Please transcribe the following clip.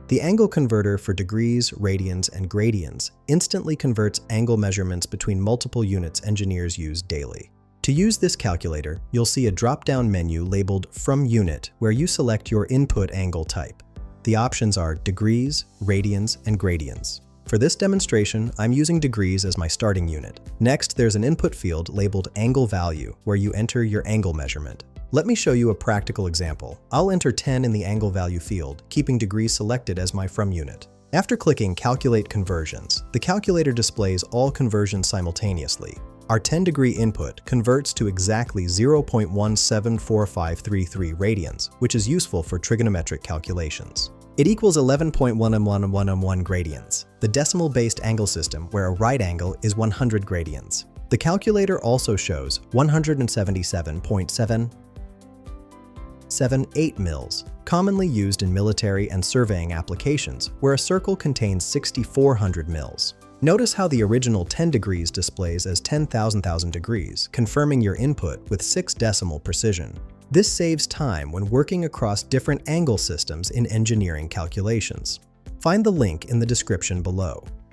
The angle converter for degrees, radians, and gradians instantly converts angle measurements between multiple units engineers use daily. To use this calculator, you'll see a drop-down menu labeled From Unit where you select your input angle type. The options are degrees, radians, and gradians. For this demonstration, I'm using degrees as my starting unit. Next, there's an input field labeled Angle Value where you enter your angle measurement. Let me show you a practical example. I'll enter 10 in the angle value field, keeping degrees selected as my From unit. After clicking Calculate Conversions, the calculator displays all conversions simultaneously. Our 10-degree input converts to exactly 0.174533 radians, which is useful for trigonometric calculations. It equals 11.11111 gradians, the decimal-based angle system where a right angle is 100 gradians. The calculator also shows 177.778 mils, commonly used in military and surveying applications, where a circle contains 6,400 mils. Notice how the original 10 degrees displays as 10,000 degrees, confirming your input with 6 decimal precision. This saves time when working across different angle systems in engineering calculations. Find the link in the description below.